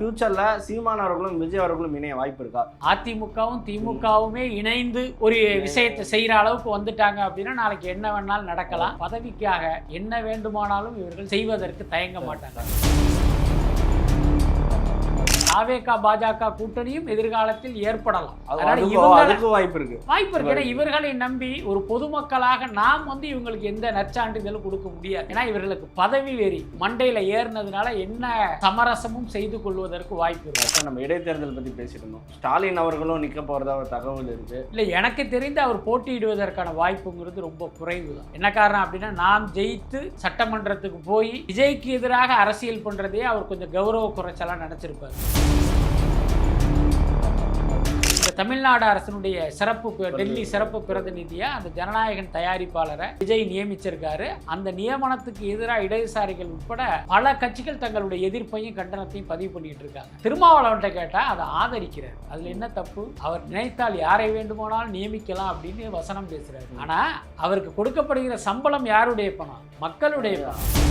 ஃபியூச்சர்ல சீமான் அவர்களும் விஜய் அவர்களும் இணைய வாய்ப்பு இருக்கா? அதிமுகவும் திமுகவுமே இணைந்து ஒரு விஷயத்தை செய்யற அளவுக்கு வந்துட்டாங்க அப்படின்னா நாளைக்கு என்ன வேணாலும் நடக்கலாம். பதவிக்காக என்ன வேண்டுமானாலும் இவர்கள் செய்வதற்கு தயங்க மாட்டாங்க. AVK பாஜக கூட்டணியும் எதிர்காலத்தில் ஏற்படலாம். வாய்ப்பு இருக்கு. ஏன்னா இவர்களை நம்பி ஒரு பொதுமக்களாக நாம் இவங்களுக்கு எந்த நற்சான்றிதழும் கொடுக்க முடியாது. ஏன்னா இவர்களுக்கு பதவி வெறி மண்டையில ஏறினதுனால என்ன சமரசமும் செய்து கொள்வதற்கு வாய்ப்பு இருக்கு. நம்ம இடைத்தேர்தல் பத்தி பேசிட்டு இருந்தோம். ஸ்டாலின் அவர்களும் நிக்க போறதா ஒரு தகவல் இருக்கு. இல்ல, எனக்கு தெரிந்து அவர் போட்டியிடுவதற்கான வாய்ப்புங்கிறது ரொம்ப குறைவு தான். என்ன காரணம் அப்படின்னா, நாம் ஜெயித்து சட்டமன்றத்துக்கு போய் விஜய்க்கு எதிராக அரசியல் பண்றதே அவர் கொஞ்சம் கௌரவ குறைச்சலா நினைச்சிருப்பாரு. தமிழ்நாடு அரசனுடைய டெல்லி சிறப்பு பிரதிநிதியா அந்த ஜனநாயகன் தயாரிப்பாளரை விஜய் நியமிச்சிருக்காரு. அந்த நியமனத்துக்கு எதிராக இடதுசாரிகள் உட்பட பல கட்சிகள் தங்களுடைய எதிர்ப்பையும் கண்டனத்தையும் பதிவு பண்ணிட்டு இருக்காங்க. திருமாவளவன்ட்ட கேட்டா அதை ஆதரிக்கிறார். அதுல என்ன தப்பு? அவர் நினைத்தால் யாரை வேண்டுமானாலும் நியமிக்கலாம் அப்படின்னு வசனம் பேசுறாரு. ஆனா அவருக்கு கொடுக்கப்படுகிற சம்பளம் யாருடைய பணம்? மக்களுடைய பணம்.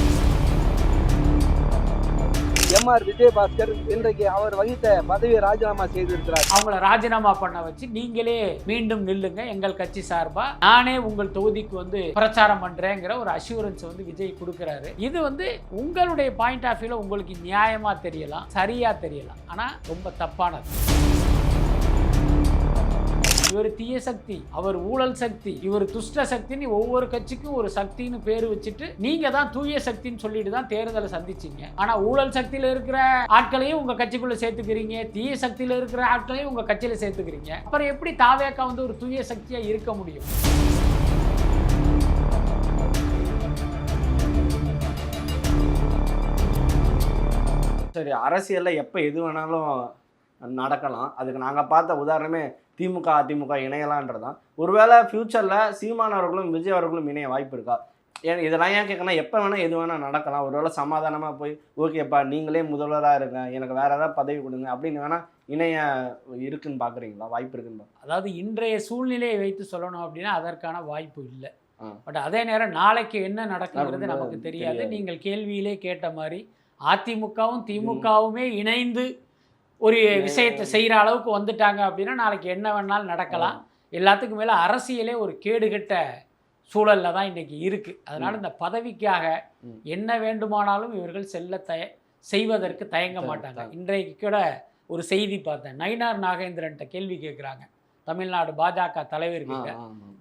MR விஜயபாஸ்கர் இன்றைக்கு அவர் வகித்த பதவியை ராஜினாமா செய்திருக்கிறார். அவங்கள ராஜினாமா பண்ண வச்சு நீங்களே மீண்டும் நில்லுங்க எங்கள் கட்சி சார்பா, நானே உங்கள் தொகுதிக்கு பிரச்சாரம் பண்றேங்கிற ஒரு அஷூரன்ஸ் விஜய் கொடுக்கிறாரு. இது உங்களுடைய பாயிண்ட் ஆஃப் வியூல உங்களுக்கு நியாயமா தெரியலாம், சரியா தெரியலாம், ஆனா ரொம்ப தப்பானது. இவர் தீய சக்தி, அவர் ஊழல் சக்தி, இவர் துஷ்ட சக்தின்னு ஒவ்வொரு கட்சிக்கும் ஒரு சக்தின்னு பேர் வச்சுட்டு நீங்க தான் தூய சக்தின்னு சொல்லிட்டு தான் தேர்தலை சந்திச்சீங்க. ஆனா ஊழல் சக்தியில இருக்கிற ஆட்களையும் உங்க கட்சிக்குள்ள சேர்த்துக்கிறீங்க, தீய சக்தியில இருக்கிற ஆட்களையும் உங்க கட்சியில சேர்த்துக்கிறீங்க. அப்புறம் எப்படி தாவேக்கா ஒரு தூய சக்தியா இருக்க முடியும்? சரி, அரசியல்ல எப்ப எது வேணாலும் நடக்கலாம். அதுக்கு நாங்க பார்த்த உதாரணமே திமுக அதிமுக இணையலான்றதான். ஒருவேளை ஃபியூச்சர்ல சீமான் அவர்களும் விஜய் அவர்களும் இணைய வாய்ப்பு இருக்கா? இதெல்லாம் ஏன் கேட்கணும், எப்போ வேணால் எது வேணால் நடக்கலாம். ஒருவேளை சமாதானமாக போய் ஓகேப்பா நீங்களே முதல்வராக இருங்க, எனக்கு வேறு ஏதாவது பதவி கொடுங்க அப்படின்னு வேணால் இணைய இருக்குன்னு பார்க்குறீங்களா? வாய்ப்பு இருக்குன்னு? அதாவது இன்றைய சூழ்நிலையை வைத்து சொல்லணும் அப்படின்னா அதற்கான வாய்ப்பு இல்லை. பட் அதே நேரம் நாளைக்கு என்ன நடக்குங்கிறது நமக்கு தெரியாது. நீங்கள் கேள்வியிலே கேட்ட மாதிரி அதிமுகவும் திமுகவுமே இணைந்து ஒரு விஷயத்தை செய்கிற அளவுக்கு வந்துட்டாங்க அப்படின்னா நாளைக்கு என்ன வேணாலும் நடக்கலாம். எல்லாத்துக்கும் மேலே அரசியலே ஒரு கேடுகட்ட சூழலில் தான் இன்றைக்கி இருக்குது. அதனால் இந்த பதவிக்காக என்ன வேண்டுமானாலும் இவர்கள் செய்வதற்கு தயங்க மாட்டாங்க. இன்றைக்கு கூட ஒரு செய்தி பார்த்தேன். நயினார் நாகேந்திரன்ட்ட கேள்வி கேட்குறாங்க தமிழ்நாடு பாஜக தலைவர்கிட்ட,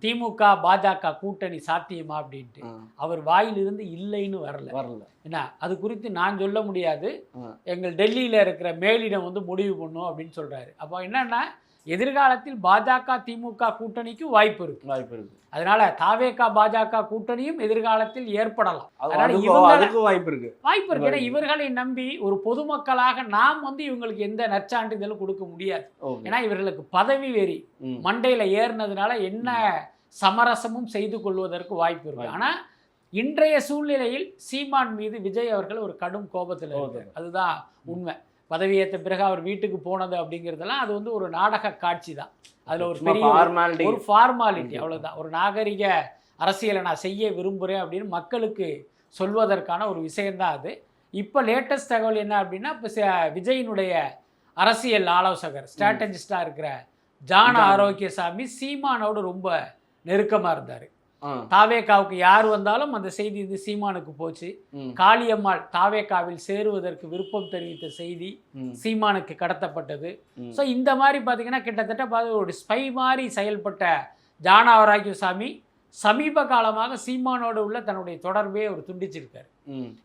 திமுக பாஜக கூட்டணி சாத்தியமா அப்படின்ட்டு. அவர் வாயிலிருந்து இல்லைன்னு வரல. என்ன அது குறித்து நான் சொல்ல முடியாது, எங்கள் டெல்லியில் இருக்கிற மேலிடம் முடிவு பண்ணும் அப்படின்னு சொல்றாரு. அப்போ என்னன்னா எதிர்காலத்தில் பாஜக திமுக கூட்டணிக்கு வாய்ப்பு இருக்கு. அதனால தாவேகா பாஜக கூட்டணியும் எதிர்காலத்தில் ஏற்படலாம். வாய்ப்பு இருக்கு. ஏன்னா இவர்களை நம்பி ஒரு பொதுமக்களாக நாம் இவங்களுக்கு எந்த நற்சான்றிதழும் கொடுக்க முடியாது. ஏன்னா இவர்களுக்கு பதவி வெறி மண்டையில ஏறினதுனால என்ன சமரசமும் செய்து கொள்வதற்கு வாய்ப்பு இருக்கு. ஆனா இன்றைய சூழ்நிலையில் சீமான் மீது விஜய் அவர்கள் ஒரு கடும் கோபத்தில் இருக்காரு. அதுதான் உண்மை. பதவியேற்ற பிறகு அவர் வீட்டுக்கு போனது அப்படிங்கிறதெல்லாம் அது ஒரு நாடக காட்சி தான். அதில் ஒரு பெரிய ஒரு ஃபார்மாலிட்டி, அவ்வளோதான். ஒரு நாகரிக அரசியலை நான் செய்ய விரும்புகிறேன் அப்படின்னு மக்களுக்கு சொல்வதற்கான ஒரு விஷயந்தான் அது. இப்போ லேட்டஸ்ட் தகவல் என்ன அப்படின்னா, இப்போ விஜயினுடைய அரசியல் ஆலோசகர் ஸ்ட்ராட்டஜிஸ்டாக இருக்கிற ஜான ஆரோக்கியசாமி சீமானோடு ரொம்ப நெருக்கமாக இருந்தார். தாவேக்காவுக்கு யார் வந்தாலும் அந்த செய்தி சீமானுக்கு போச்சு. காளியம்மாள் தாவேக்காவில் சேருவதற்கு விருப்பம் தெரிவித்த செய்தி சீமானுக்கு கடத்தப்பட்டது. ஸோ இந்த மாதிரி பார்த்தீங்கன்னா கிட்டத்தட்ட ஒரு ஸ்பை மாதிரி செயல்பட்ட ஜான ஆரோக்கியசாமி சமீப காலமாக சீமானோடு உள்ள தன்னுடைய தொடர்பே அவர் துண்டிச்சிருக்காரு.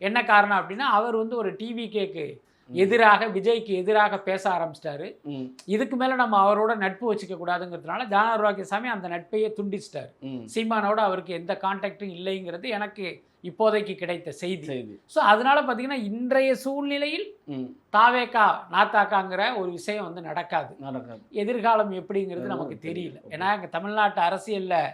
என்ன காரணம் அப்படின்னா, அவர் ஒரு டிவிகேக்கு எதிராக விஜய்க்கு எதிராக பேச ஆரம்பிச்சிட்டாரு. இதுக்கு மேல நம்ம அவரோட நட்பு வச்சுக்க கூடாதுங்கிறதுனால ஜான ஆரோக்கியசாமி அந்த நட்பையே துண்டிச்சிட்டாரு. சீமானோட அவருக்கு எந்த கான்டாக்டும் இல்லைங்கிறது எனக்கு இப்போதைக்கு கிடைத்த செய்தி. ஸோ அதனால பார்த்தீங்கன்னா இன்றைய சூழ்நிலையில் தாவேக்கா நாத்தாக்காங்கிற ஒரு விஷயம் நடக்காது. எதிர்காலம் எப்படிங்கிறது நமக்கு தெரியல. ஏன்னா இங்கே தமிழ்நாட்டு அரசியல்ல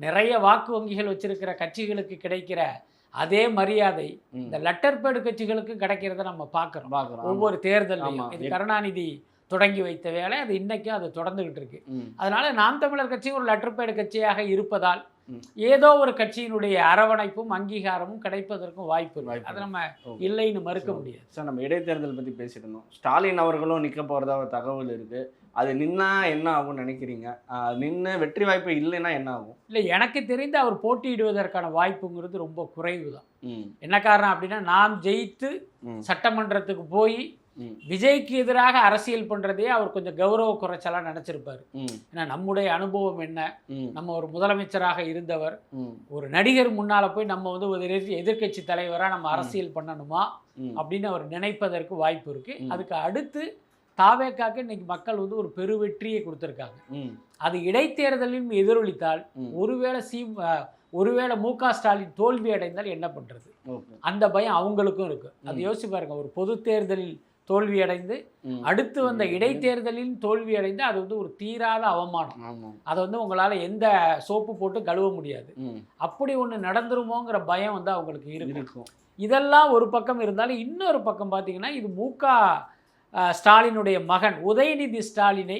நிறைய வாக்கு வங்கிகள் வச்சிருக்கிற கட்சிகளுக்கு கிடைக்கிற அதே மரியாதை இந்த லெட்டர் பேடு கட்சிகளுக்கு கிடைக்கிறத நம்ம பார்க்குறோம் ஒவ்வொரு தேர்தலையும். இது கருணாநிதி தொடங்கி வைத்த வேலை, அது இன்னைக்கும் அது தொடர்ந்துகிட்டு இருக்கு. அதனால நாம் தமிழர் கட்சி ஒரு லெட்டர் பேடு கட்சியாக இருப்பதால் ஏதோ ஒரு கட்சியினுடைய அரவணைப்பும் அங்கீகாரமும் கிடைப்பதற்கும் வாய்ப்பு இருக்கு. அதை நம்ம இல்லைன்னு மறுக்க முடியாது. சார், நம்ம இடைத்தேர்தல் பற்றி பேசிட்டு இருந்தோம். ஸ்டாலின் அவர்களும் நிற்க போகிறதா ஒரு தகவல் இருக்குது. அது நின்னா என்ன ஆகும்னு நினைக்கிறீங்க? நின்று வெற்றி வாய்ப்பு இல்லைன்னா என்ன ஆகும்? இல்லை, எனக்கு தெரிந்து அவர் போட்டியிடுவதற்கான வாய்ப்புங்கிறது ரொம்ப குறைவு தான். என்ன காரணம் அப்படின்னா, நாம் ஜெயித்து சட்டமன்றத்துக்கு போய் விஜய்க்கு எதிராக அரசியல் பண்றதே அவர் கொஞ்சம் கௌரவ குறைச்சலா நினைச்சிருப்பாரு. ஏன்னா நம்முடைய அனுபவம் என்ன, நம்ம ஒரு முதலமைச்சராக இருந்தவர், ஒரு நடிகர் முன்னால போய் நம்ம வந்து ஒரு எதிர்க்கட்சி தலைவரா நம்ம அரசியல் பண்ணணுமா அப்படின்னு அவர் நினைப்பதற்கு வாய்ப்பு இருக்கு. அதுக்கு அடுத்து தாவேக்காக்கு இன்னைக்கு மக்கள் வந்து ஒரு பெருவெற்றியை கொடுத்திருக்காங்க. அது இடைத்தேர்தலிலும் எதிரொலித்தால் ஒருவேளை மு க ஸ்டாலின் தோல்வி அடைந்தால் என்ன பண்றது, அந்த பயம் அவங்களுக்கும் இருக்கு. அது யோசிச்சு பாருங்க, ஒரு பொது தேர்தலில் தோல்வி அடைந்து அடுத்து வந்த இடைத்தேர்தலில் தோல்வி அடைந்து அது வந்து ஒரு தீராத அவமானம். அதை வந்து உங்களால எந்த சோப்பு போட்டு கழுவ முடியாது. அப்படி ஒன்று நடந்துருமோங்கிற பயம் வந்து அவங்களுக்கு இருக்கும். இதெல்லாம் ஒரு பக்கம் இருந்தாலும் இன்னொரு பக்கம் பார்த்தீங்கன்னா, இது மு க ஸ்டாலினுடைய மகன் உதயநிதி ஸ்டாலினை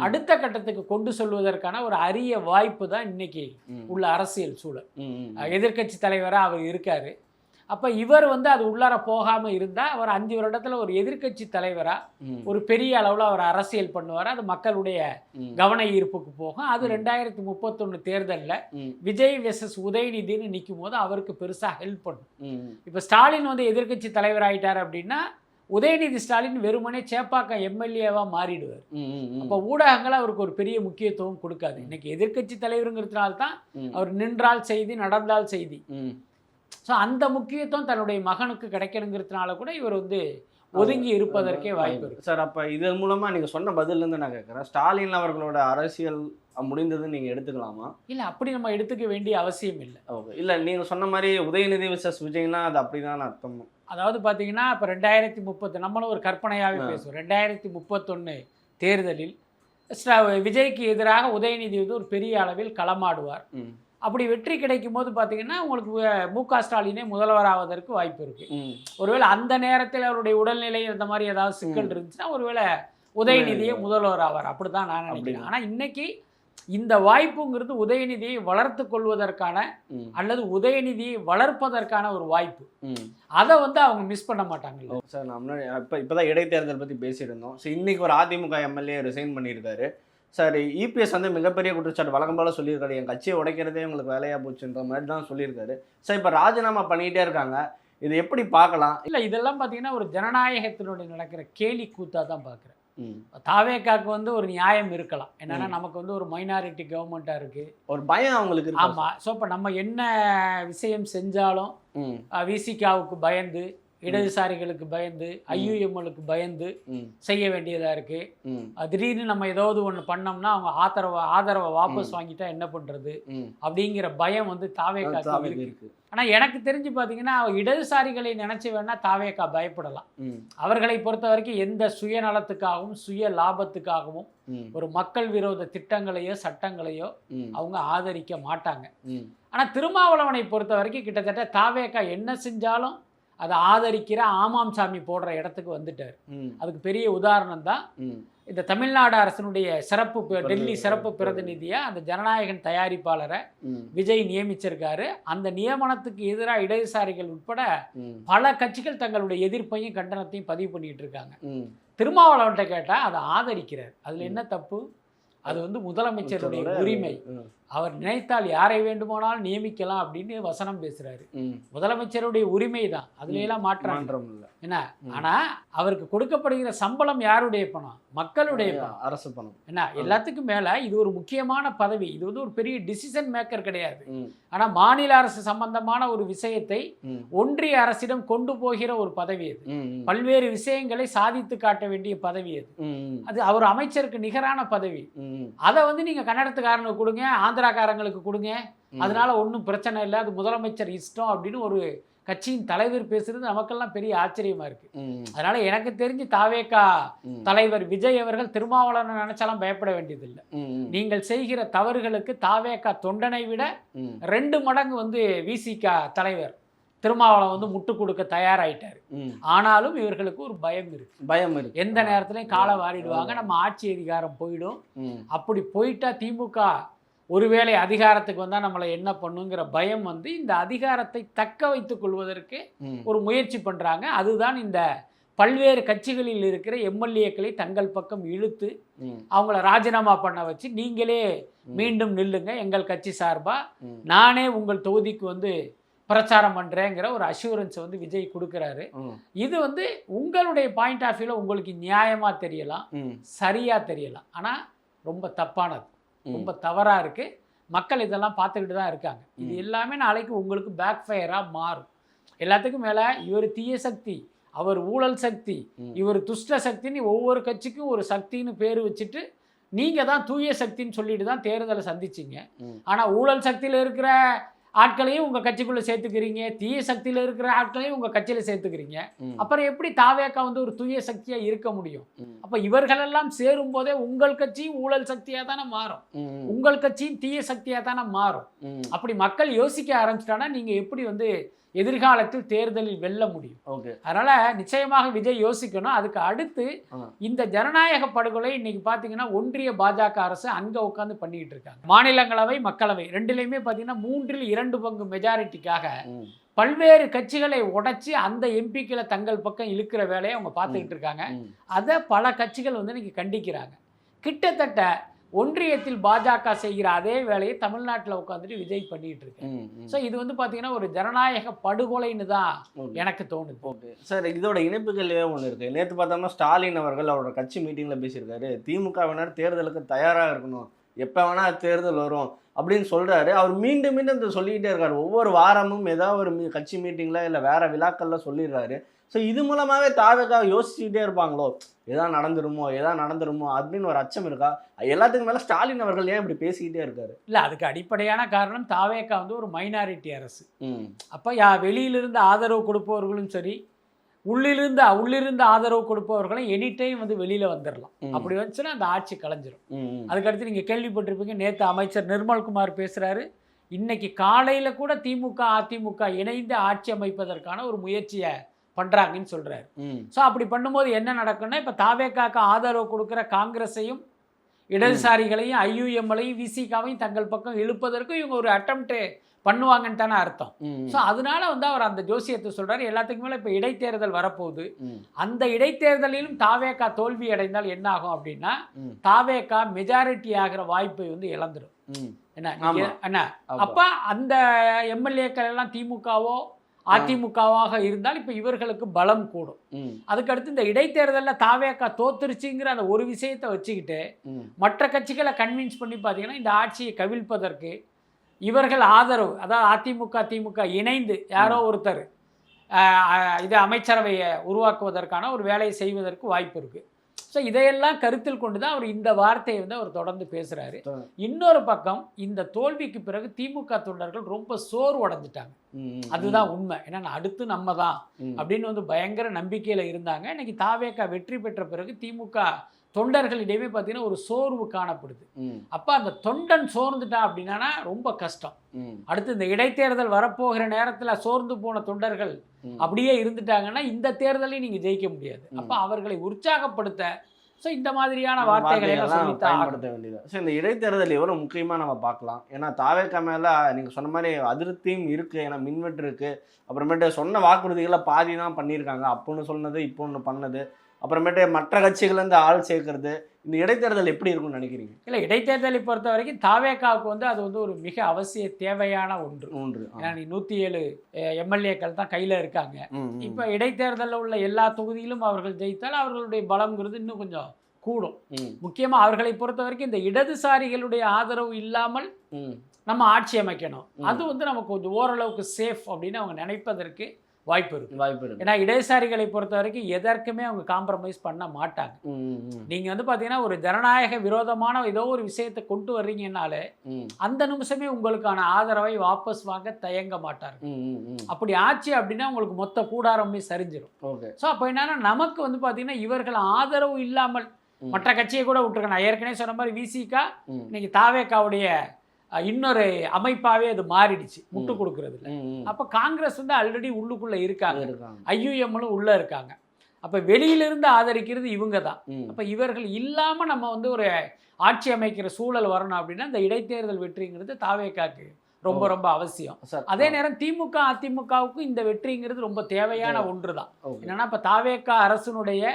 அடுத்த கட்டத்துக்கு கொண்டு சொல்வதற்கான ஒரு அரிய வாய்ப்பு தான் இன்னைக்கு உள்ள அரசியல் சூழல். எதிர்க்கட்சி தலைவராக அவர் இருக்காரு. அப்போ இவர் வந்து அது உள்ளார போகாமல் இருந்தால் அவர் 5 வருடத்தில் ஒரு எதிர்க்கட்சி தலைவராக ஒரு பெரிய அளவில் அவர் அரசியல் பண்ணுவார். அது மக்களுடைய கவன ஈர்ப்புக்கு போகும். அது 2031 தேர்தலில் விஜய் வெர்சஸ் உதயநிதினு நிற்கும் போது அவருக்கு பெருசாக ஹெல்ப் பண்ணும். இப்போ ஸ்டாலின் வந்து எதிர்க்கட்சி தலைவர் ஆகிட்டார் அப்படின்னா உதயநிதி ஸ்டாலின் வெறுமனே சேப்பாக்கம் எம்எல்ஏவா மாறிடுவார். அப்போ ஊடகங்கள் அவருக்கு ஒரு பெரிய முக்கியத்துவம் கொடுக்காது. இன்னைக்கு எதிர்க்கட்சி தலைவருங்கிறதுனால தான் அவர் நின்றால் செய்தி, நடந்தால் செய்தி. ஸோ அந்த முக்கியத்துவம் தன்னுடைய மகனுக்கு கிடைக்கணுங்கிறதுனால கூட இவர் வந்து ஒதுங்கி இருப்பதற்கே வாய்ப்பு இருக்கு. சார், அப்போ இதன் மூலமாக நீங்கள் சொன்ன பதிலேருந்து நான் கேட்குறேன், ஸ்டாலின் அவர்களோட அரசியல் முடிந்ததுன்னு நீங்கள் எடுத்துக்கலாமா? இல்லை, அப்படி நம்ம எடுத்துக்க வேண்டிய அவசியம் இல்லை. ஓகே, இல்லை நீங்கள் சொன்ன மாதிரி உதயநிதி விசஸ் விஜய்னா அது அப்படி தான் அர்த்தம். அதாவது பார்த்தீங்கன்னா, இப்போ 2030 நம்மளும் ஒரு கற்பனையாகவே பேசுவோம். 2031 தேர்தலில் விஜய்க்கு எதிராக உதயநிதி வந்து ஒரு பெரிய அளவில் களமாடுவார். அப்படி வெற்றி கிடைக்கும் போது பார்த்தீங்கன்னா உங்களுக்கு மு க ஸ்டாலினே முதல்வராவதற்கு வாய்ப்பு இருக்கு. ஒருவேளை அந்த நேரத்தில் அவருடைய உடல்நிலை இந்த மாதிரி ஏதாவது சிக்கல் இருந்துச்சுன்னா ஒருவேளை உதயநிதியே முதல்வர் ஆவார். அப்படிதான் நான் நினைக்கிறேன். ஆனால் இன்னைக்கு இந்த வாய்ப்புங்கிறது உதயநிதியை வளர்த்து கொள்வதற்கான அல்லது உதயநிதியை வளர்ப்பதற்கான ஒரு வாய்ப்பு. அதை வந்து அவங்க மிஸ் பண்ண மாட்டாங்க. சார், நான் இப்போதான் இடைத்தேர்தல் பற்றி பேசியிருந்தோம். ஸோ இன்னைக்கு ஒரு அதிமுக எம்எல்ஏ ரிசைன் பண்ணியிருக்காரு. சார், இபிஎஸ் வந்து மிகப்பெரிய குற்றச்சாட்டு வழக்கம் போல சொல்லியிருக்காரு, என் கட்சியை உடைக்கிறதே உங்களுக்கு வேலையாக போச்சுன்ற மாதிரி தான் சொல்லியிருக்காரு. சார், இப்போ ராஜினாமா பண்ணிகிட்டே இருக்காங்க, இது எப்படி பார்க்கலாம்? இல்லை, இதெல்லாம் பார்த்தீங்கன்னா ஒரு ஜனநாயகத்தினுடைய நடக்கிற கேலி கூத்தாக தான் பார்க்குறேன். தாவேக்காக்கு வந்து ஒரு நியாயம் இருக்கலாம். என்னன்னா, நமக்கு வந்து ஒரு மைனாரிட்டி கவர்மெண்ட்டாக இருக்குது, ஒரு பயம் அவங்களுக்கு. ஆமாம். ஸோ இப்போ நம்ம என்ன விஷயம் செஞ்சாலும் விசிகாவுக்கு பயந்து, இடதுசாரிகளுக்கு பயந்து, ஐயுஎம்எலுக்கு பயந்து செய்ய வேண்டியதா இருக்கு. திடீர்னு நம்ம ஏதாவது ஒன்று பண்ணோம்னா அவங்க ஆதரவை வாபஸ் வாங்கிட்டா என்ன பண்றது அப்படிங்கிற பயம் வந்து தாவேக்கா இருக்கு. ஆனா எனக்கு தெரிஞ்சு பாத்தீங்கன்னா இடதுசாரிகளை நினைச்சு வேணா தாவேக்கா பயப்படலாம். அவர்களை பொறுத்த வரைக்கும் எந்த சுயநலத்துக்காகவும் சுய லாபத்துக்காகவும் ஒரு மக்கள் விரோத திட்டங்களையோ சட்டங்களையோ அவங்க ஆதரிக்க மாட்டாங்க. ஆனா திருமாவளவனை பொறுத்த வரைக்கும் கிட்டத்தட்ட தாவேக்கா என்ன செஞ்சாலும் அதை ஆதரிக்கிற ஆமாம் சாமி போடுற இடத்துக்கு வந்துட்டார். அதுக்கு பெரிய உதாரணம் தான் இந்த தமிழ்நாடு அரசினுடைய டெல்லி சிறப்பு பிரதிநிதியா அந்த ஜனநாயகன் தயாரிப்பாளரை விஜய் நியமிச்சிருக்காரு. அந்த நியமனத்துக்கு எதிராக இடதுசாரிகள் உட்பட பல கட்சிகள் தங்களுடைய எதிர்ப்பையும் கண்டனத்தையும் பதிவு பண்ணிட்டு இருக்காங்க. திருமாவளவன்கிட்ட கேட்டா அதை ஆதரிக்கிறார். அதுல என்ன தப்பு? அது வந்து முதலமைச்சருடைய உரிமை. அவர் நினைத்தால் யாரை வேண்டுமானாலும் நியமிக்கலாம் அப்படின்னு வசனம் பேசுறாரு. முதலமைச்சருடைய உரிமை தான், அதுல எல்லாம் மாற்றம் இல்லை. என்ன, ஆனா அவருக்கு கொடுக்கப்படுகிற சம்பளம் யாருடைய பணம்? மக்களுடைய பணம், அரசு பணம். என்ன, எல்லாத்துக்கும் மேல இது ஒரு முக்கியமான பதவி. இது வந்து ஒரு பெரிய டிசிஷன் மேக்கர் கிடையாது. ஆனா மாநில அரசு சம்பந்தமான ஒரு விஷயத்தை ஒன்றிய அரசிடம் கொண்டு போகிற ஒரு பதவி அது. பல்வேறு விஷயங்களை சாதித்து காட்ட வேண்டிய பதவி அது. அது அவர் அமைச்சருக்கு நிகரான பதவி. அதை வந்து நீங்க கன்னடத்துக்காரனுக்கு கொடுங்க, ஆந்திராக்காரங்களுக்கு கொடுங்க, அதனால ஒன்றும் பிரச்சனை இல்லை, அது முதலமைச்சர் இஷ்டம் அப்படின்னு ஒரு கட்சியின் தலைவர் பேசுறது நமக்கெல்லாம் பெரிய ஆச்சரியமா இருக்கு. அதனால எனக்கு தெரிஞ்சு தாவேக்கா தலைவர் விஜய் அவர்கள் திருமாவளவன் நினைச்சாலும் பயப்பட வேண்டியதில்லை. நீங்கள் செய்கிற தவறுகளுக்கு தாவேக்கா தொண்டனை விட 2 மடங்கு வந்து விசிகா தலைவர் திருமாவளவன் வந்து முட்டு கொடுக்க தயாராயிட்டாரு. ஆனாலும் இவர்களுக்கு ஒரு பயம் இருக்கு. எந்த நேரத்திலையும் காலை வாரிடுவாங்க, நம்ம ஆட்சி அதிகாரம் போயிடும். அப்படி போயிட்டா திமுக ஒருவேளை அதிகாரத்துக்கு வந்தால் நம்மளை என்ன பண்ணுங்கிற பயம் வந்து இந்த அதிகாரத்தை தக்க வைத்துக் கொள்வதற்கு ஒரு முயற்சி பண்ணுறாங்க. அதுதான் இந்த பல்வேறு கட்சிகளில் இருக்கிற எம்எல்ஏக்களை தங்கள் பக்கம் இழுத்து அவங்கள ராஜினாமா பண்ண வச்சு நீங்களே மீண்டும் நில்லுங்க எங்கள் கட்சி சார்பாக, நானே உங்கள் தொகுதிக்கு வந்து பிரச்சாரம் பண்ணுறேங்கிற ஒரு அஷூரன்ஸை வந்து விஜய் கொடுக்குறாரு. இது வந்து உங்களுடைய பாயிண்ட் ஆஃப் வியூவில் உங்களுக்கு நியாயமாக தெரியலாம், சரியாக தெரியலாம், ஆனால் ரொம்ப தப்பானது, ரொம்ப தவறாக இருக்குது. மக்கள் இதெல்லாம் பார்த்துக்கிட்டு தான் இருக்காங்க. இது எல்லாமே நாளைக்கு உங்களுக்கு பேக் ஃபயராக மாறும். எல்லாத்துக்கும் மேலே இவர் தீய சக்தி, அவர் ஊழல் சக்தி, இவர் துஷ்ட சக்தின்னு ஒவ்வொரு கட்சிக்கும் ஒரு சக்தின்னு பேர் வச்சுட்டு நீங்கள் தான் தூய சக்தின்னு சொல்லிட்டு தான் தேர்தலை சந்திச்சிங்க. ஆனால் ஊழல் சக்தியில் இருக்கிற ஆட்களையும் உங்கள் கட்சிக்குள்ளே சேர்த்துக்கிறீங்க, தீய சக்தியில் இருக்கிற ஆட்களையும் உங்கள் கட்சியில் சேர்த்துக்கிறீங்க. அப்புறம் எப்படி தாவேக்கா வந்து ஒரு தூய சக்தியாக இருக்க முடியும்? அப்போ இவர்களெல்லாம் சேரும் போதே உங்கள் கட்சியும் ஊழல் சக்தியாக தானே மாறும், உங்கள் கட்சியும் தீய சக்தியாக தானே மாறும். அப்படி மக்கள் யோசிக்க ஆரம்பிச்சிட்டானா நீங்கள் எப்படி வந்து எதிர்காலத்தில் தேர்தலில் வெல்ல முடியும்? அதனால நிச்சயமாக விஜய் யோசிக்கணும். அதுக்கு அடுத்து இந்த ஜனநாயக படுகொலை இன்னைக்கு பார்த்தீங்கன்னா ஒன்றிய பாஜக அரசு அங்கே உட்காந்து பண்ணிக்கிட்டு இருக்காங்க. மாநிலங்களவை மக்களவை ரெண்டுலையுமே பார்த்தீங்கன்னா 3/2 பங்கு மெஜாரிட்டிக்காக பல்வேறு கட்சிகளை உடைச்சி அந்த எம்பிக்களை தங்கள் பக்கம் இழுக்கிற வேலையை அவங்க பார்த்துக்கிட்டு இருக்காங்க. அதை பல கட்சிகள் வந்து இன்னைக்கு கண்டிக்கிறாங்க. கிட்டத்தட்ட ஒன்றியத்தில் பாஜக செய்கிற அதே வேலையை தமிழ்நாட்டில் உட்காந்துட்டு விஜய் பண்ணிட்டு இருக்கு. ஸோ இது வந்து பார்த்தீங்கன்னா ஒரு ஜனநாயக படுகொலைன்னு தான் எனக்கு தோணுது. ஓகே சார், இதோட இணைப்புகளே ஒன்று இருக்குது. நேற்று பார்த்தோம்னா ஸ்டாலின் அவர்கள் அவரோட கட்சி மீட்டிங்கில் பேசியிருக்காரு, திமுகவினர் தேர்தலுக்கு தயாராக இருக்கணும், எப்போ வேணால் தேர்தல் வரும் அப்படின்னு சொல்கிறாரு. அவர் மீண்டும் மீண்டும் இந்த சொல்லிக்கிட்டே இருக்காரு. ஒவ்வொரு வாரமும் ஏதாவது ஒரு கட்சி மீட்டிங்கில் இல்லை வேறு விழாக்களில் சொல்லிடுறாரு. ஸோ இது மூலமாகவே தாவேக்காக யோசிச்சுக்கிட்டே இருப்பாங்களோ, எதாவது நடந்துருமோ அப்படின்னு ஒரு அச்சம் இருக்கா? எல்லாத்துக்கும் மேலே ஸ்டாலின் அவர்கள் ஏன் இப்படி பேசிக்கிட்டே இருக்காரு? இல்லை, அதுக்கு அடிப்படையான காரணம் தாவேக்கா வந்து ஒரு மைனாரிட்டி அரசு. அப்போ வெளியிலிருந்து ஆதரவு கொடுப்பவர்களும் சரி, உள்ளிருந்து ஆதரவு கொடுப்பவர்களும் எனி டைம் வந்து வெளியில் வந்துடலாம். அப்படி வந்துச்சுன்னா அந்த ஆட்சி கலைஞ்சிரும். அதுக்கடுத்து நீங்கள் கேள்விப்பட்டிருப்பீங்க, நேற்று அமைச்சர் நிர்மல்குமார் பேசுகிறாரு, இன்னைக்கு காலையில் கூட திமுக அதிமுக இணைந்து ஆட்சி அமைப்பதற்கான ஒரு முயற்சியை பண்ணுறாங்கன்னு சொல்கிறாரு. ஸோ அப்படி பண்ணும்போது என்ன நடக்கும்னா, இப்போ தாவேக்காக்கு ஆதரவு கொடுக்குற காங்கிரஸையும் இடதுசாரிகளையும் ஐயுஎம்எலையும் விசிகாவையும் தங்கள் பக்கம் இழுப்பதற்கு இவங்க ஒரு அட்டம்ப்ட் பண்ணுவாங்கன்னு தானே அர்த்தம். ஸோ அதனால வந்து அவர் அந்த ஜோசியத்தை சொல்கிறார். எல்லாத்துக்கும் மேலே இப்போ இடைத்தேர்தல் வரப்போகுது. அந்த இடைத்தேர்தலிலும் தாவேக்கா தோல்வி அடைந்தால் என்ன ஆகும் அப்படின்னா, தாவேக்கா மெஜாரிட்டி ஆகிற வாய்ப்பை வந்து இழந்துடும். என்ன அப்போ அந்த எம்எல்ஏக்கள் எல்லாம் திமுகவோ அதிமுகவாக இருந்தால் இப்போ இவர்களுக்கு பலம் கூடும். அதுக்கடுத்து இந்த இடைத்தேர்தலில் தாவேக்கா தோத்துருச்சுங்கிற அந்த ஒரு விஷயத்தை வச்சுக்கிட்டு மற்ற கட்சிகளை கன்வின்ஸ் பண்ணி பார்த்தீங்கன்னா இந்த ஆட்சியை கவிழ்ப்பதற்கு இவர்கள் ஆதரவு, அதாவது அதிமுக திமுக இணைந்து யாரோ ஒருத்தர் இது அமைச்சரவையை உருவாக்குவதற்கான ஒரு வேலையை செய்வதற்கு வாய்ப்பு இருக்குது. ஸோ இதையெல்லாம் கருத்தில் கொண்டு தான் அவர் இந்த வார்த்தையை வந்து அவர் தொடர்ந்து பேசுகிறாரு. இன்னொரு பக்கம் இந்த தோல்விக்கு பிறகு திமுக தொண்டர்கள் ரொம்ப சோர்வடைஞ்சிட்டாங்க. அதுதான் உண்மை. ஏன்னா அடுத்து நம்ம தான் அப்படின்னு வந்து பயங்கர நம்பிக்கையில் இருந்தாங்க. இன்னைக்கு தாவேக்கா வெற்றி பெற்ற பிறகு திமுக தொண்டர்களிடையே பார்த்தீங்கன்னா ஒரு சோர்வு காணப்படுது. அப்போ அந்த தொண்டன் சோர்ந்துட்டா அப்படின்னா ரொம்ப கஷ்டம். அடுத்து இந்த இடைத்தேர்தல் வரப்போகிற நேரத்தில் சோர்ந்து போன தொண்டர்கள் அப்படியே இருந்துட்டாங்கன்னா இந்த தேர்தலையும் நீங்கள் ஜெயிக்க முடியாது. அப்போ அவர்களை உற்சாகப்படுத்த ஸோ இந்த மாதிரியான வார்த்தைகளை எல்லாம் பயன்படுத்த வேண்டியது. ஸோ இந்த இடைத்தேர்தல் எவ்வளோ முக்கியமாக நம்ம பார்க்கலாம். ஏன்னா தாவேக்கா மேலே நீங்கள் சொன்ன மாதிரி அதிருப்தியும் இருக்குது. ஏன்னா மின்வெட்டு இருக்குது. அப்புறமேட்டு சொன்ன வாக்குறுதிகளை பாதி தான் பண்ணியிருக்காங்க. அப்போன்னு சொன்னது இப்போ ஒன்று பண்ணது, அப்புறமேட்டு மற்ற கட்சிகள்லேருந்து ஆள் சேர்க்கறது. இந்த இடைத்தேர்தல் எப்படி இருக்கும்னு நினைக்கிறீங்க? இல்லை, இடைத்தேர்தலை பொறுத்த வரைக்கும் தாவேக்காவுக்கு வந்து அது வந்து ஒரு மிக அவசிய தேவையான ஒன்று. ஏன்னா 107 எம்எல்ஏக்கள் தான் கையில் இருக்காங்க. இப்போ இடைத்தேர்தலில் உள்ள எல்லா தொகுதியிலும் அவர்கள் ஜெயித்தால் அவர்களுடைய பலம்ங்கிறது இன்னும் கொஞ்சம் கூடும். முக்கியமாக அவர்களை பொறுத்த வரைக்கும் இந்த இடதுசாரிகளுடைய ஆதரவு இல்லாமல் நம்ம ஆட்சி அமைக்கணும், அது வந்து நமக்கு கொஞ்சம் ஓரளவுக்கு சேஃப் அப்படின்னு அவங்க நினைப்பதற்கு வாய்ப்பு இருக்கு. ஏன்னா இடதுசாரிகளை பொறுத்த வரைக்கும் எதற்குமே அவங்க காம்ப்ரமைஸ் பண்ண மாட்டாங்க. நீங்க வந்து பாத்தீங்கன்னா ஒரு ஜனநாயக விரோதமான ஏதோ ஒரு விஷயத்தை கொண்டு வர்றீங்கன்னாலே அந்த நிமிஷமே உங்களுக்கான ஆதரவை வாபஸ் வாங்க தயங்க மாட்டாங்க. அப்படி ஆச்சு அப்படின்னா உங்களுக்கு மொத்த கூடாரமே சரிஞ்சிடும். ஸோ அப்போ என்னன்னா நமக்கு வந்து பாத்தீங்கன்னா இவர்கள் ஆதரவு இல்லாமல் மற்ற கட்சியை கூட விட்டுருக்கேன். நான் ஏற்கனவே சொன்ன மாதிரி விசிகா இன்னைக்கு தாவேக்காவுடைய இன்னொரு அமைப்பாகவே அது மாறிடுச்சு, முட்டு கொடுக்கறது இல்லை. அப்போ காங்கிரஸ் வந்து ஆல்ரெடி உள்ளுக்குள்ளே இருக்காங்க, ஐயுஎம்லும் உள்ளே இருக்காங்க. அப்போ வெளியிலிருந்து ஆதரிக்கிறது இவங்க தான். அப்போ இவர்கள் இல்லாமல் நம்ம வந்து ஒரு ஆட்சி அமைக்கிற சூழல் வரணும் அப்படின்னா இந்த இடைத்தேர்தல் வெற்றிங்கிறது தாவேக்காக்கு ரொம்ப ரொம்ப அவசியம். அதே நேரம் திமுக அதிமுகவுக்கும் இந்த வெற்றிங்கிறது ரொம்ப தேவையான ஒன்று தான். என்னன்னா இப்போ தாவேக்கா அரசனுடைய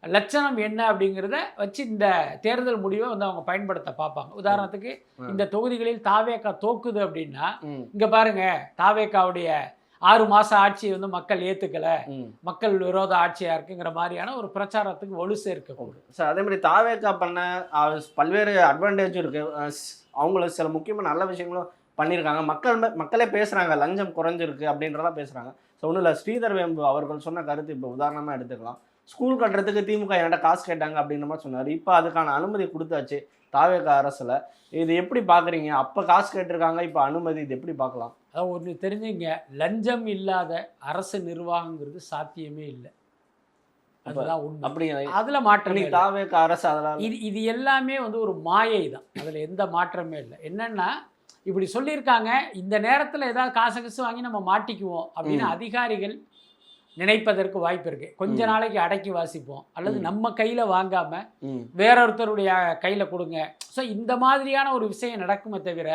லட்சணம் என்ன அப்படிங்கிறத வச்சு இந்த தேர்தல் முடிவை வந்து அவங்க பயன்படுத்த பார்ப்பாங்க. உதாரணத்துக்கு இந்த தொகுதிகளில் தாவேக்கா தோக்குது அப்படின்னா இங்க பாருங்க தாவேக்காவுடைய 6 மாச ஆட்சியை வந்து மக்கள் ஏத்துக்கல, மக்கள் விரோத ஆட்சியா இருக்குங்கிற மாதிரியான ஒரு பிரச்சாரத்துக்கு வலு சேர்க்க. சார் அதே மாதிரி தாவேக்கா பண்ண பல்வேறு அட்வான்டேஜும் இருக்கு. அவங்களுக்கு சில முக்கியமான நல்ல விஷயங்களும் பண்ணியிருக்காங்க. மக்களே பேசுகிறாங்க லஞ்சம் குறைஞ்சிருக்கு அப்படின்றதான் பேசுகிறாங்க. ஸோ ஒன்றும் இல்லை, ஸ்ரீதர் வேம்பு அவர்கள் சொன்ன கருத்து இப்போ உதாரணமாக எடுத்துக்கலாம். ஸ்கூல் கட்டுறதுக்கு திமுக என்கிட்ட காசு கேட்டாங்க அப்படின்ற மாதிரி சொன்னார். இப்போ அதுக்கான அனுமதி கொடுத்தாச்சு தாவேக்கா அரசில். இது எப்படி பார்க்குறீங்க? அப்போ காசு கேட்டிருக்காங்க, இப்போ அனுமதி, இது எப்படி பார்க்கலாம்? அதாவது ஒன்று தெரிஞ்சுங்க, லஞ்சம் இல்லாத அரசு நிர்வாகங்கிறது சாத்தியமே இல்லை. அதுதான் உண்மை. அப்படி அதில் மாற்றம் தாவேக்கா அரசு அதெல்லாம் இது எல்லாமே வந்து ஒரு மாயை தான். அதில் எந்த மாற்றமே இல்லை. என்னென்னா இப்படி சொல்லியிருக்காங்க, இந்த நேரத்தில் ஏதாவது காசு வாங்கி நம்ம மாட்டிக்குவோம் அப்படின்னு அதிகாரிகள் நினைப்பதற்கு வாய்ப்பு இருக்கு. கொஞ்ச நாளைக்கு அடக்கி வாசிப்போம், அல்லது நம்ம கையில் வாங்காமல் வேறொருத்தருடைய கையில் கொடுங்க. ஸோ இந்த மாதிரியான ஒரு விஷயம் நடக்குமே தவிர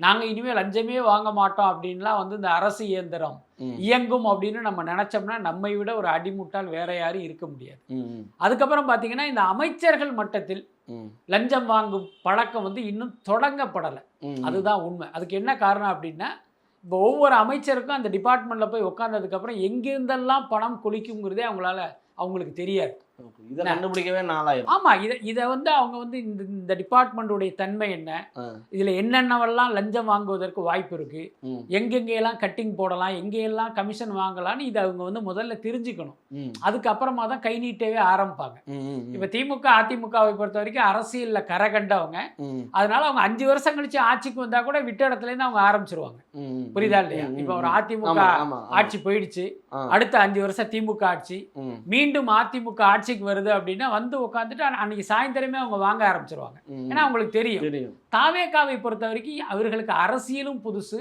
நாங்கள் இனிமேல் லஞ்சமே வாங்க மாட்டோம் அப்படின்லாம் வந்து இந்த அரசு இயந்திரம் இயங்கும் அப்படின்னு நம்ம நினச்சோம்னா நம்மை விட ஒரு அடிமுட்டால் வேற யாரும் இருக்க முடியாது. அதுக்கப்புறம் பார்த்தீங்கன்னா இந்த அமைச்சர்கள் மட்டத்தில் லஞ்சம் வாங்கும் பழக்கம் வந்து இன்னும் தொடங்கப்படலை. அதுதான் உண்மை. அதுக்கு என்ன காரணம் அப்படின்னா இப்போ ஒவ்வொரு அமைச்சருக்கும் அந்த டிபார்ட்மெண்ட்டில் போய் உட்காந்ததுக்கப்புறம் எங்கிருந்தெல்லாம் பணம் கொளிக்குங்கிறதே அவங்களுக்கு தெரியாது. இதை கண்டுபிடிக்கவே நாளாயிரும். ஆமாம், இதை வந்து அவங்க வந்து இந்த டிபார்ட்மெண்ட்டுடைய தன்மை என்ன, இதில் என்னென்னவெல்லாம் லஞ்சம் வாங்குவதற்கு வாய்ப்பு இருக்குது, எங்கெங்கெல்லாம் கட்டிங் போடலாம், எங்கெல்லாம் கமிஷன் வாங்கலாம்னு இதை அவங்க வந்து முதல்ல தெரிஞ்சுக்கணும். அதுக்கப்புறமா தான் கை நீட்டவே ஆரம்பிப்பாங்க. இப்போ திமுக அதிமுகவை பொறுத்த வரைக்கும் அரசியலில் கரை கண்டவங்க. அதனால அவங்க 5 வருஷம் கழிச்சு ஆட்சிக்கு வந்தால் கூட விட்ட இடத்துலேருந்து அவங்க ஆரம்பிச்சிருவாங்க. புரியுதா இல்லையா? இப்போ ஒரு அதிமுக ஆட்சி போயிடுச்சு, அடுத்த 5 வருஷம் திமுக ஆட்சி, மீண்டும் அதிமுக ஆட்சிக்கு வருது அப்படின்னா வந்து உட்காந்துட்டு அன்னைக்கு சாயந்தரமே அவங்க வாங்க ஆரம்பிச்சிருவாங்க. ஏன்னா அவங்களுக்கு தெரியும் தாவேக்காவை பொறுத்த வரைக்கும் அவர்களுக்கு அரசியலும் புதுசு,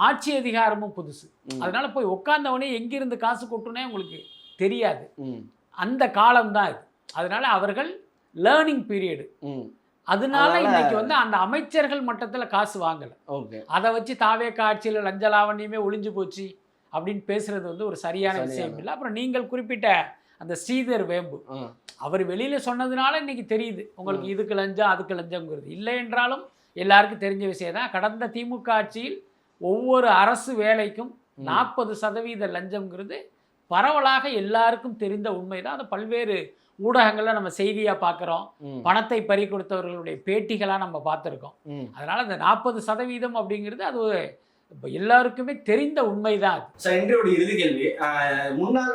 ஆட்சி அதிகாரமும் புதுசு. அதனால போய் உட்கார்ந்தவனே எங்கிருந்து காசு கொட்டுனே உங்களுக்கு தெரியாது. அந்த காலம் தான் இது. அதனால அவர்கள் லேர்னிங் பீரியடு. அதனால இன்னைக்கு வந்து அந்த அமைச்சர்கள் மட்டத்தில் காசு வாங்கலை. அதை வச்சு தாவேக்கா ஆட்சியில் லஞ்ச லாவண்யமே ஒளிஞ்சு போச்சு அப்படின்னு பேசுறது வந்து ஒரு சரியான விஷயம் இல்லை. அப்புறம் நீங்கள் குறிப்பிட்ட அந்த ஸ்ரீதர் வேம்பு அவர் வெளியில் சொன்னதுனால இன்னைக்கு தெரியுது உங்களுக்கு இதுக்கு லஞ்சம் அதுக்கு லஞ்சம்ங்கிறது. இல்லை என்றாலும் எல்லாருக்கும் தெரிஞ்ச விஷயம் தான். கடந்த திமுக ஆட்சியில் ஒவ்வொரு அரசு வேலைக்கும் 40% லஞ்சம்ங்கிறது பரவலாக எல்லாருக்கும் தெரிந்த உண்மை தான். அதை பல்வேறு ஊடகங்களில் நம்ம செய்தியாக பார்க்குறோம், பணத்தை பறி கொடுத்தவர்களுடைய பேட்டிகளாக நம்ம பார்த்துருக்கோம். அதனால் அந்த 40% அப்படிங்கிறது அது இப்போ எல்லாருக்குமே தெரிந்த உண்மைதான். சார் இன்றைய இறுதி கேள்வி, முன்னாள்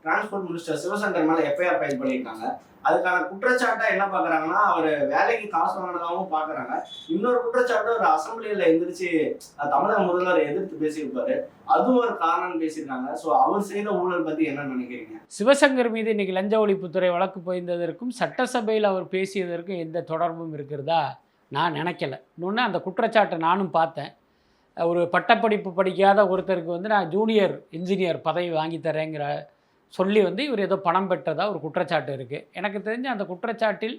டிரான்ஸ்போர்ட் மினிஸ்டர் சிவசங்கர் மேலே எஃப்ஐஆர் ஃபைல் பண்ணியிருக்காங்க. அதுக்கான குற்றச்சாட்டை என்ன பார்க்குறாங்கன்னா அவர் வேலைக்கு காசு வாங்கினதாகவும் பார்க்குறாங்க. இன்னொரு குற்றச்சாட்டு ஒரு அசம்பிளியில் எந்திரிச்சு தமிழக முதல்வர் எதிர்த்து பேசியிருப்பாரு, அதுவும் ஒரு காரணம் பேசியிருக்காங்க. ஸோ அவர் செய்த ஊழல் பற்றி என்ன நினைக்கிறீங்க? சிவசங்கர் மீது இன்னைக்கு லஞ்ச ஒழிப்புத்துறை வழக்கு போயிருந்ததற்கும் சட்டசபையில் அவர் பேசியதற்கும் எந்த தொடர்பும் இருக்கிறதா நான் நினைக்கல. இன்னொன்று அந்த குற்றச்சாட்டை நானும் பார்த்தேன். ஒரு பட்டப்படிப்பு படிக்காத ஒருத்தருக்கு வந்து நான் ஜூனியர் இன்ஜினியர் பதவி வாங்கி தரேங்கிற சொல்லி வந்து இவர் ஏதோ பணம் பெற்றதா ஒரு குற்றச்சாட்டு இருக்குது. எனக்கு தெரிஞ்ச அந்த குற்றச்சாட்டில்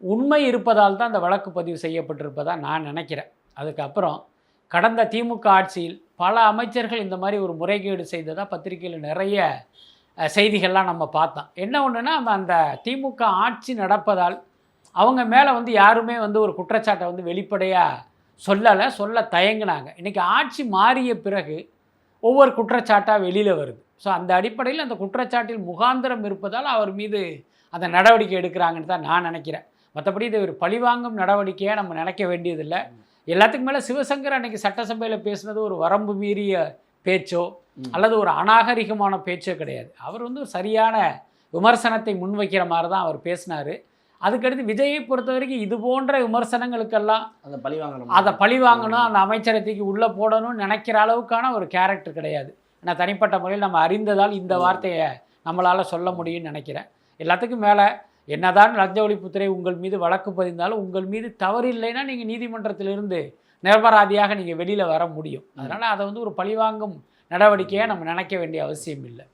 உண்மை இருப்பதால் தான் அந்த வழக்கு பதிவு செய்யப்பட்டிருப்பதா நான் நினைக்கிறேன். அதுக்கப்புறம் கடந்த திமுக ஆட்சியில் பல அமைச்சர்கள் இந்த மாதிரி ஒரு முறைகேடு செய்ததாக பத்திரிகையில் நிறைய செய்திகள்லாம் நம்ம பார்த்தோம். என்ன ஒன்றுனா அந்த திமுக ஆட்சி நடப்பதால் அவங்க மேலே வந்து யாருமே வந்து ஒரு குற்றச்சாட்டை வந்து வெளிப்படையாக சொல்ல தயங்கினாங்க. இன்றைக்கி ஆட்சி மாறிய பிறகு ஒவ்வொரு குற்றச்சாட்டாக வெளியில் வருது. ஸோ அந்த அடிப்படையில் அந்த குற்றச்சாட்டில் முகாந்திரம் இருப்பதால் அவர் மீது அந்த நடவடிக்கை எடுக்கிறாங்கன்னு தான் நான் நினைக்கிறேன். மற்றபடி இது ஒரு பழிவாங்கும் நடவடிக்கையாக நம்ம நினைக்க வேண்டியதில்லை. எல்லாத்துக்கும் மேலே சிவசங்கர் அன்றைக்கி சட்டசபையில் பேசுனது ஒரு வரம்பு மீறிய பேச்சோ அல்லது ஒரு அநாகரிகமான பேச்சோ கிடையாது. அவர் வந்து ஒரு சரியான விமர்சனத்தை முன்வைக்கிற மாதிரி தான் அவர் பேசினார். அதுக்கடுத்து விஜயை பொறுத்த வரைக்கும் இது போன்ற விமர்சனங்களுக்கெல்லாம் அதை பழி வாங்கணும், அந்த அமைச்சரை தூக்கி உள்ளே போடணும்னு நினைக்கிற அளவுக்கான ஒரு கேரக்டர் கிடையாது. நான் தனிப்பட்ட முறையில் நம்ம அறிந்ததால் இந்த வார்த்தையை நம்மளால் சொல்ல முடியும்னு நினைக்கிறேன். எல்லாத்துக்கும் மேலே என்னதான் லஞ்ச ஒழிப்புத்துறை உங்கள் மீது வழக்கு பதிந்தாலும் உங்கள் மீது தவறு இல்லைன்னா நீங்கள் நீதிமன்றத்திலிருந்து நிரபராதியாக நீங்கள் வெளியில் வர முடியும். அதனால் அதை வந்து ஒரு பழிவாங்கும் நடவடிக்கையாக நம்ம நினைக்க வேண்டிய அவசியம் இல்லை.